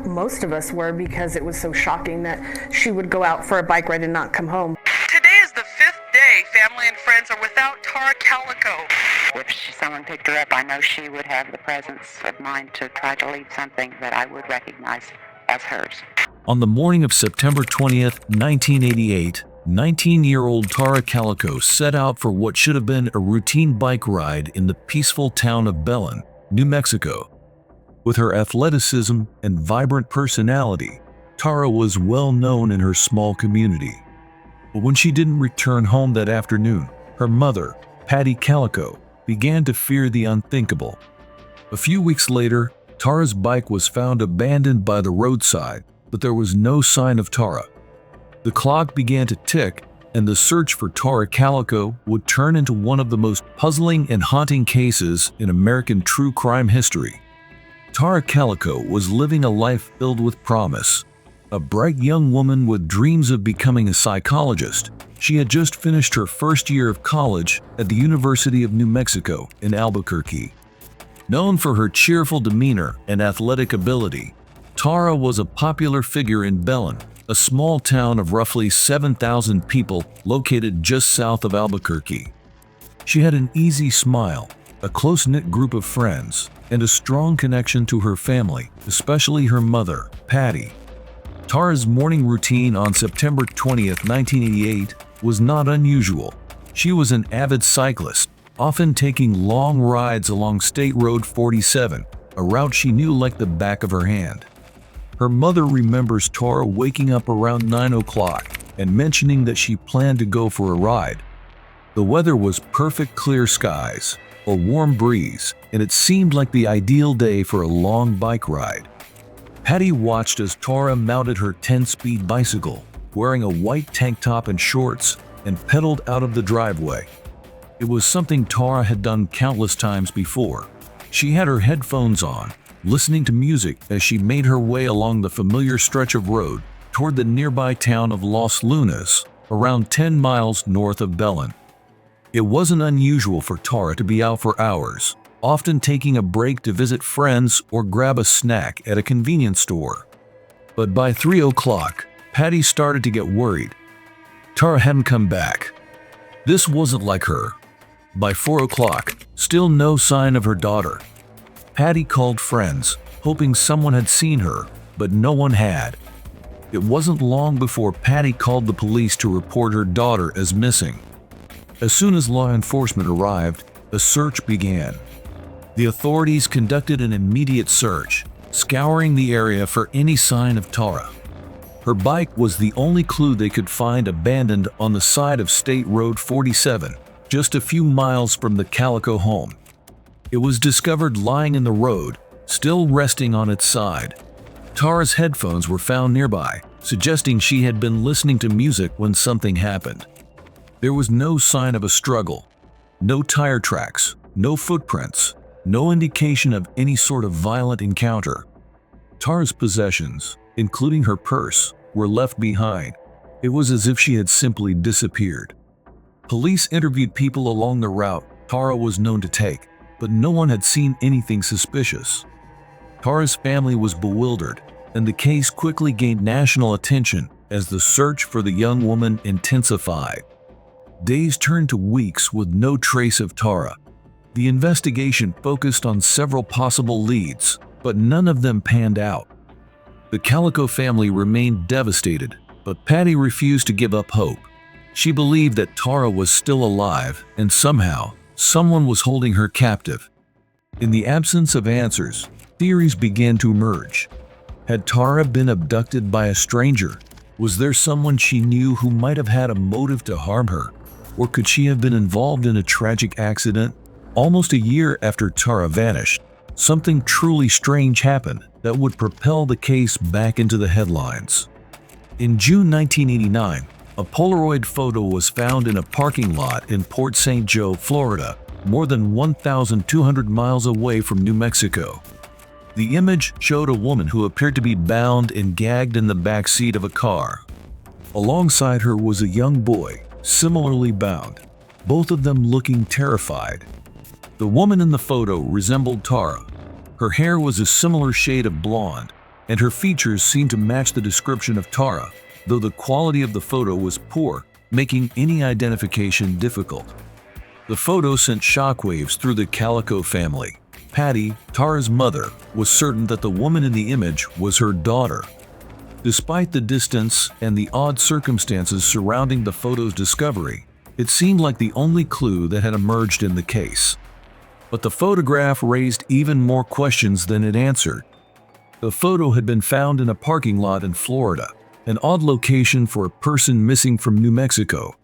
most of us were, because it was so shocking that she would go out for a bike ride and not come home. Today is the 5th day family and friends are without Tara Calico. If someone picked her up, I know she would have the presence of mind to try to leave something that I would recognize as hers. On the morning of September 20th, 1988, 19-year-old Tara Calico set out for what should have been a routine bike ride in the peaceful town of Belen, New Mexico. With her athleticism and vibrant personality, Tara was well known in her small community. But when she didn't return home that afternoon, her mother, Tara Calico, began to fear the unthinkable. A few weeks later, Tara's bike was found abandoned by the roadside, but there was no sign of Tara. The clock began to tick, and the search for Tara Calico would turn into one of the most puzzling and haunting cases in American true crime history. Tara Calico was living a life filled with promise. A bright young woman with dreams of becoming a psychologist, she had just finished her first year of college at the University of New Mexico in Albuquerque. Known for her cheerful demeanor and athletic ability, Tara was a popular figure in Belen, a small town of roughly 7,000 people located just south of Albuquerque. She had an easy smile, a close-knit group of friends, and a strong connection to her family, especially her mother, Patty. Tara's morning routine on September 20th, 1988 was not unusual. She was an avid cyclist, often taking long rides along State Road 47, a route she knew like the back of her hand. Her mother remembers Tara waking up around 9 o'clock and mentioning that she planned to go for a ride. The weather was perfect, clear skies, a warm breeze, and it seemed like the ideal day for a long bike ride. Patty watched as Tara mounted her 10-speed bicycle, wearing a white tank top and shorts, and pedaled out of the driveway. It was something Tara had done countless times before. She had her headphones on, listening to music as she made her way along the familiar stretch of road toward the nearby town of Los Lunas, around 10 miles north of Belen. It wasn't unusual for Tara to be out for hours, often taking a break to visit friends or grab a snack at a convenience store. But by 3 o'clock, Patty started to get worried. Tara hadn't come back. This wasn't like her. By 4 o'clock, still no sign of her daughter. Patty called friends, hoping someone had seen her, but no one had. It wasn't long before Patty called the police to report her daughter as missing. As soon as law enforcement arrived, a search began. The authorities conducted an immediate search, scouring the area for any sign of Tara. Her bike was the only clue they could find abandoned on the side of State Road 47, just a few miles from the Calico home. It was discovered lying in the road, still resting on its side. Tara's headphones were found nearby, suggesting she had been listening to music when something happened. There was no sign of a struggle, no tire tracks, no footprints, no indication of any sort of violent encounter. Tara's possessions, including her purse, were left behind. It was as if she had simply disappeared. Police interviewed people along the route Tara was known to take, but no one had seen anything suspicious. Tara's family was bewildered, and the case quickly gained national attention as the search for the young woman intensified. Days turned to weeks with no trace of Tara. The investigation focused on several possible leads, but none of them panned out. The Calico family remained devastated, but Patty refused to give up hope. She believed that Tara was still alive, and somehow, someone was holding her captive. In the absence of answers, theories began to emerge. Had Tara been abducted by a stranger? Was there someone she knew who might have had a motive to harm her? Or could she have been involved in a tragic accident? Almost a year after Tara vanished, something truly strange happened that would propel the case back into the headlines. In June 1989, a Polaroid photo was found in a parking lot in Port St. Joe, Florida, more than 1,200 miles away from New Mexico. The image showed a woman who appeared to be bound and gagged in the back seat of a car. Alongside her was a young boy, similarly bound, both of them looking terrified. The woman in the photo resembled Tara. Her hair was a similar shade of blonde, and her features seemed to match the description of Tara, though the quality of the photo was poor, making any identification difficult. The photo sent shockwaves through the Calico family. Patty, Tara's mother, was certain that the woman in the image was her daughter. Despite the distance and the odd circumstances surrounding the photo's discovery, it seemed like the only clue that had emerged in the case. But the photograph raised even more questions than it answered. The photo had been found in a parking lot in Florida, an odd location for a person missing from New Mexico.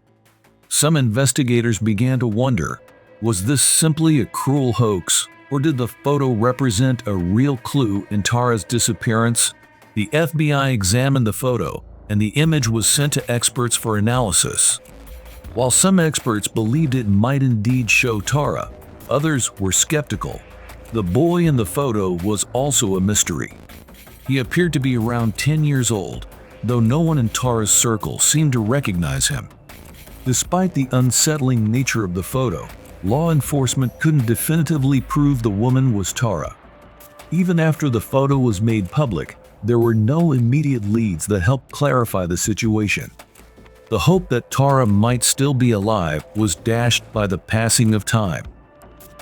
Some investigators began to wonder, was this simply a cruel hoax, or did the photo represent a real clue in Tara's disappearance? The FBI examined the photo, and the image was sent to experts for analysis. While some experts believed it might indeed show Tara, others were skeptical. The boy in the photo was also a mystery. He appeared to be around 10 years old, though no one in Tara's circle seemed to recognize him. Despite the unsettling nature of the photo, law enforcement couldn't definitively prove the woman was Tara. Even after the photo was made public, there were no immediate leads that helped clarify the situation. The hope that Tara might still be alive was dashed by the passing of time.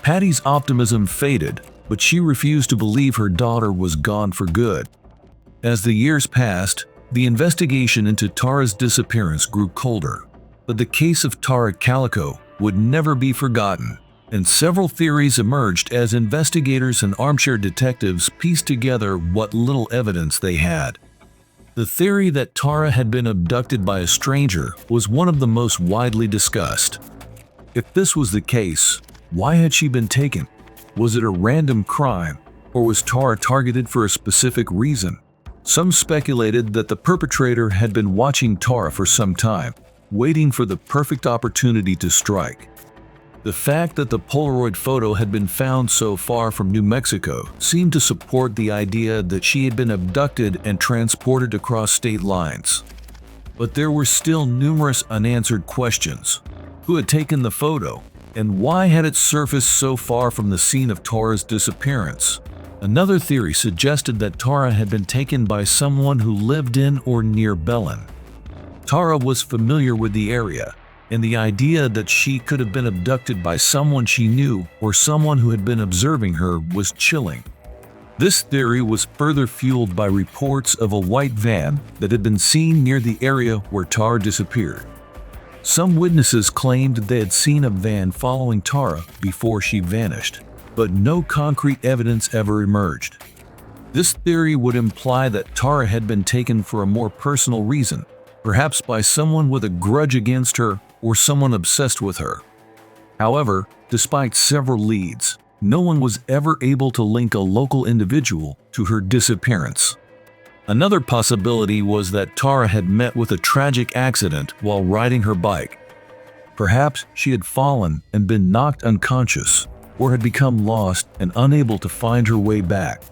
Patty's optimism faded, but she refused to believe her daughter was gone for good. As the years passed, the investigation into Tara's disappearance grew colder, but the case of Tara Calico would never be forgotten, and several theories emerged as investigators and armchair detectives pieced together what little evidence they had. The theory that Tara had been abducted by a stranger was one of the most widely discussed. If this was the case, why had she been taken? Was it a random crime, or was Tara targeted for a specific reason? Some speculated that the perpetrator had been watching Tara for some time, waiting for the perfect opportunity to strike. The fact that the Polaroid photo had been found so far from New Mexico seemed to support the idea that she had been abducted and transported across state lines. But there were still numerous unanswered questions. Who had taken the photo? And why had it surfaced so far from the scene of Tara's disappearance? Another theory suggested that Tara had been taken by someone who lived in or near Belen. Tara was familiar with the area, and the idea that she could have been abducted by someone she knew or someone who had been observing her was chilling. This theory was further fueled by reports of a white van that had been seen near the area where Tara disappeared. Some witnesses claimed they had seen a van following Tara before she vanished, but no concrete evidence ever emerged. This theory would imply that Tara had been taken for a more personal reason, perhaps by someone with a grudge against her or someone obsessed with her. However, despite several leads, no one was ever able to link a local individual to her disappearance. Another possibility was that Tara had met with a tragic accident while riding her bike. Perhaps she had fallen and been knocked unconscious, or had become lost and unable to find her way back.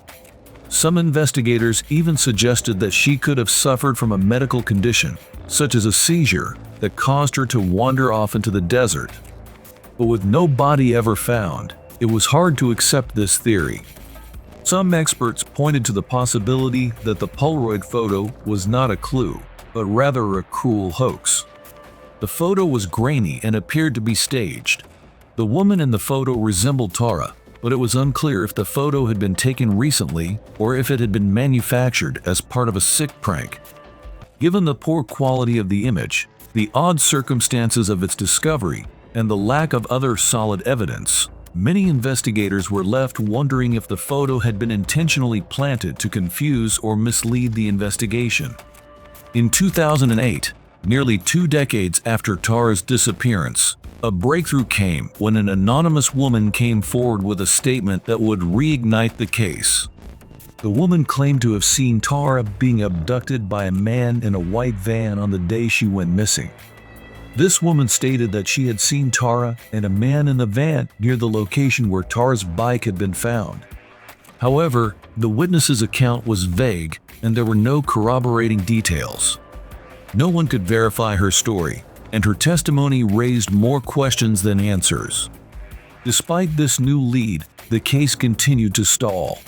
Some investigators even suggested that she could have suffered from a medical condition, such as a seizure, that caused her to wander off into the desert. But with no body ever found, it was hard to accept this theory. Some experts pointed to the possibility that the Polaroid photo was not a clue, but rather a cruel hoax. The photo was grainy and appeared to be staged. The woman in the photo resembled Tara, but it was unclear if the photo had been taken recently or if it had been manufactured as part of a sick prank. Given the poor quality of the image, the odd circumstances of its discovery, and the lack of other solid evidence, many investigators were left wondering if the photo had been intentionally planted to confuse or mislead the investigation. In 2008, nearly 2 decades after Tara's disappearance, a breakthrough came when an anonymous woman came forward with a statement that would reignite the case. The woman claimed to have seen Tara being abducted by a man in a white van on the day she went missing. This woman stated that she had seen Tara and a man in the van near the location where Tara's bike had been found. However, the witness's account was vague and there were no corroborating details. No one could verify her story, and her testimony raised more questions than answers. Despite this new lead, the case continued to stall.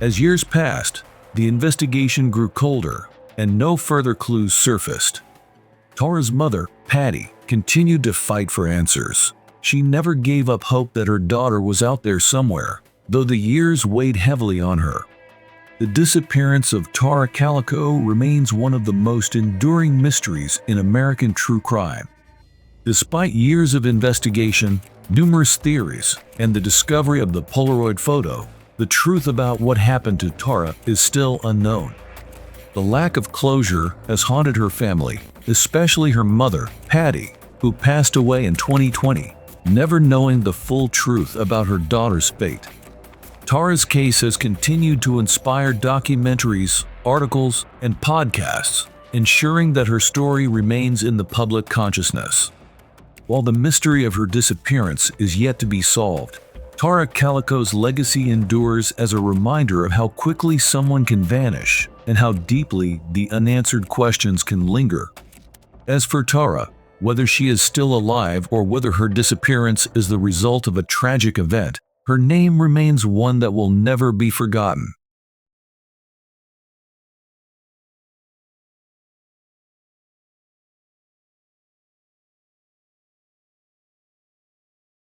As years passed, the investigation grew colder, and no further clues surfaced. Tara's mother, Patty, continued to fight for answers. She never gave up hope that her daughter was out there somewhere, though the years weighed heavily on her. The disappearance of Tara Calico remains one of the most enduring mysteries in American true crime. Despite years of investigation, numerous theories, and the discovery of the Polaroid photo, the truth about what happened to Tara is still unknown. The lack of closure has haunted her family, especially her mother, Patty, who passed away in 2020, never knowing the full truth about her daughter's fate. Tara's case has continued to inspire documentaries, articles, and podcasts, ensuring that her story remains in the public consciousness. While the mystery of her disappearance is yet to be solved, Tara Calico's legacy endures as a reminder of how quickly someone can vanish and how deeply the unanswered questions can linger. As for Tara, whether she is still alive or whether her disappearance is the result of a tragic event, her name remains one that will never be forgotten.